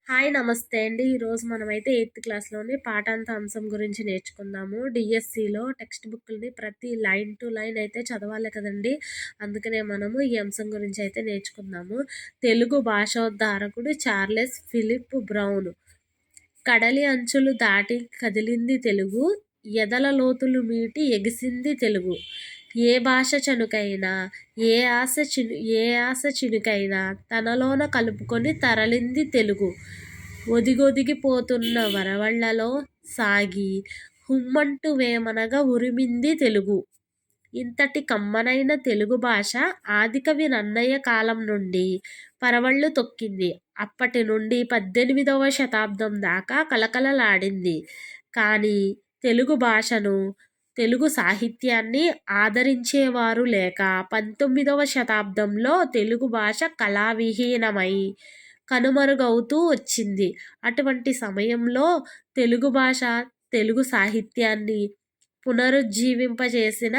Hi నమస్తే అండి. ఈరోజు మనమైతే 8థ్ క్లాస్‌లోని పాఠాంత అంశం గురించి నేర్చుకుందాము. డిఎస్సిలో టెక్స్ట్ బుక్‌లని ప్రతి లైన్ టు లైన్ అయితే చదవాలి కదండీ! అందుకనే మనము ఈ అంశం గురించి అయితే నేర్చుకుందాము. తెలుగు భాషోద్ధారకుడు చార్లెస్ ఫిలిప్ బ్రౌన్. కడలి అంచులు దాటి కదిలింది తెలుగు, ఎదల లోతులు మీటి ఎగిసింది తెలుగు. ఏ భాష చనుకైనా ఏ ఆశ చినుకైనా తనలోన కలుపుకొని తరలింది తెలుగు. ఒదిగొదిగిపోతున్న వరవళ్లలో సాగి హుమ్మంటూ వేమనగా ఉరిమింది తెలుగు. ఇంతటి కమ్మనైన తెలుగు భాష ఆదికవి నన్నయ్య కాలం నుండి పరవళ్ళు తొక్కింది. అప్పటి నుండి 18వ శతాబ్దం దాకా కలకలలాడింది. కానీ తెలుగు భాషను, తెలుగు సాహిత్యాన్ని ఆదరించేవారు లేక 19వ శతాబ్దంలో తెలుగు భాష కళావిహీనమై కనుమరుగవుతూ వచ్చింది. అటువంటి సమయంలో తెలుగు భాష, తెలుగు సాహిత్యాన్ని పునరుజ్జీవింపజేసిన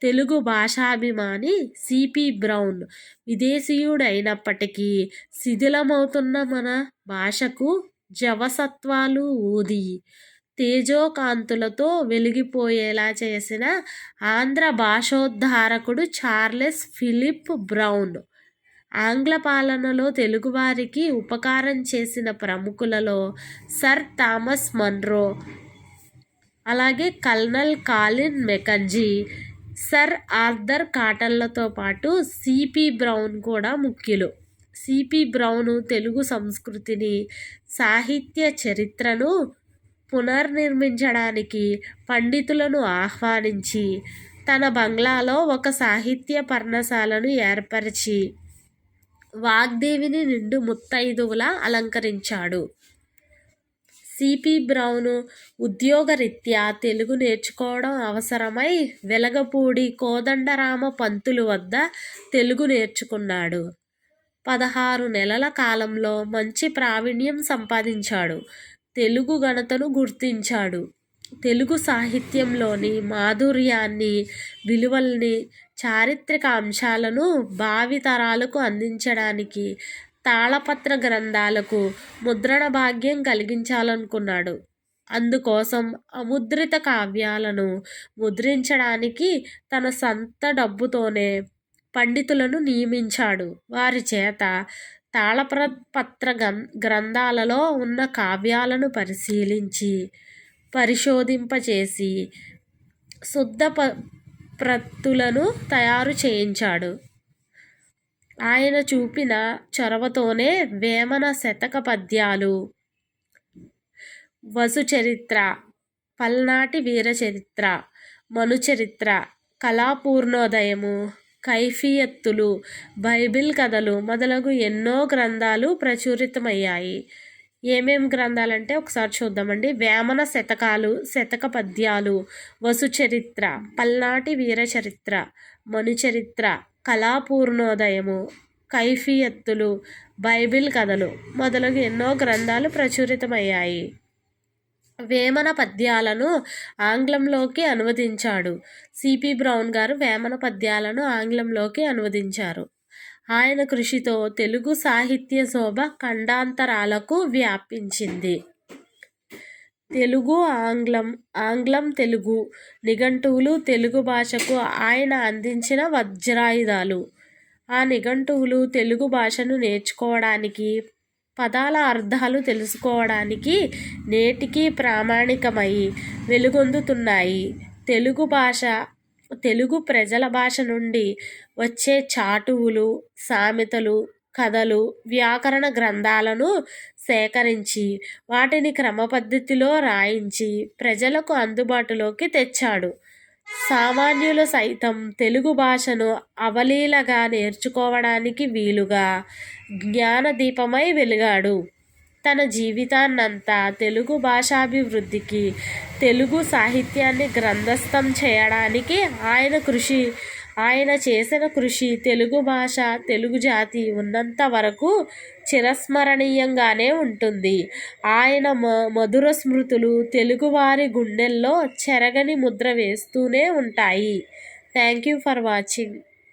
తెలుగు భాషాభిమాని సిపి బ్రౌన్ విదేశీయుడైనప్పటికీ శిథిలమవుతున్న మన భాషకు జవసత్వాలు ఊది తేజోకాంతులతో వెలిగిపోయేలా చేసిన ఆంధ్ర భాషోద్ధారకుడు చార్లెస్ ఫిలిప్ బ్రౌన్. ఆంగ్ల పాలనలో తెలుగువారికి ఉపకారం చేసిన ప్రముఖులలో సర్ థామస్ మన్రో, అలాగే కల్నల్ కాలిన్ మెకంజీ, సర్ ఆర్థర్ కాటన్లతో పాటు సిపి బ్రౌన్ కూడా ముఖ్యులు. సిపి బ్రౌన్ తెలుగు సంస్కృతిని, సాహిత్య చరిత్రను పునర్నిర్మించడానికి పండితులను ఆహ్వానించి తన బంగ్లాలో ఒక సాహిత్య పర్ణశాలను ఏర్పరిచి వాగ్దేవిని నిండు ముత్తైదువులా అలంకరించాడు. సిపి బ్రౌన్ ఉద్యోగరీత్యా తెలుగు నేర్చుకోవడం అవసరమై వెలగపూడి కోదండరామ పంతులు వద్ద తెలుగు నేర్చుకున్నాడు. 16 నెలల కాలంలో మంచి ప్రావీణ్యం సంపాదించాడు. తెలుగు ఘనతను గుర్తించాడు. తెలుగు సాహిత్యంలోని మాధుర్యాన్ని, విలువల్ని, చారిత్రక అంశాలను భావితరాలకు అందించడానికి తాళపత్ర గ్రంథాలకు ముద్రణ భాగ్యం కలిగించాలనుకున్నాడు. అందుకోసం అముద్రిత కావ్యాలను ముద్రించడానికి తన సొంత డబ్బుతోనే పండితులను నియమించాడు. వారి చేత తాళపత్ర గ్రంథాలలో ఉన్న కావ్యాలను పరిశోధింపచేసి శుద్ధ ప్రతులను తయారు చేయించాడు. ఆయన చూపిన చొరవతోనే వేమన శతక పద్యాలు, వసుచరిత్ర, పల్నాటి వీరచరిత్ర, మనుచరిత్ర, కళాపూర్ణోదయము, కైఫియత్తులు, బైబిల్ కథలు మొదలగు ఎన్నో గ్రంథాలు ప్రచురితమయ్యాయి. ఏమేం గ్రంథాలంటే ఒకసారి చూద్దామండి. వేమన శతకాలు, శతక పద్యాలు, వసుచరిత్ర, పల్నాటి వీరచరిత్ర, మనుచరిత్ర, కళాపూర్ణోదయము, కైఫియత్తులు, బైబిల్ కథలు మొదలగు ఎన్నో గ్రంథాలు ప్రచురితమయ్యాయి. వేమన పద్యాలను ఆంగ్లంలోకి అనువదించాడు. సిపి బ్రౌన్ గారు వేమన పద్యాలను ఆంగ్లంలోకి అనువదించారు. ఆయన కృషితో తెలుగు సాహిత్య శోభ ఖండాంతరాలకు వ్యాపించింది. తెలుగు ఆంగ్లం తెలుగు నిఘంటువులు తెలుగు భాషకు ఆయన అందించిన వజ్రాయుధాలు. ఆ నిఘంటువులు తెలుగు భాషను నేర్చుకోవడానికి, పదాల అర్థాలు తెలుసుకోవడానికి నేటికీ ప్రామాణికమై వెలుగొందుతున్నాయి. తెలుగు ప్రజల భాష నుండి వచ్చే చాటువులు, సామెతలు, కథలు, వ్యాకరణ గ్రంథాలను సేకరించి వాటిని క్రమపద్ధతిలో రాయించి ప్రజలకు అందుబాటులోకి తెచ్చాడు. సామాన్యులు సైతం తెలుగు భాషను అవలీలగా నేర్చుకోవడానికి వీలుగా జ్ఞానదీపమై వెలిగాడు. తన జీవితాన్నంతా తెలుగు భాషాభివృద్ధికి, తెలుగు సాహిత్యాన్ని గ్రంథస్థం చేయడానికి ఆయన చేసిన కృషి తెలుగు భాష, తెలుగు జాతి ఉన్నంత వరకు చిరస్మరణీయంగానే ఉంటుంది. ఆయన మధుర స్మృతులు తెలుగువారి గుండెల్లో చెరగని ముద్ర వేస్తూనే ఉంటాయి. Thank you for watching.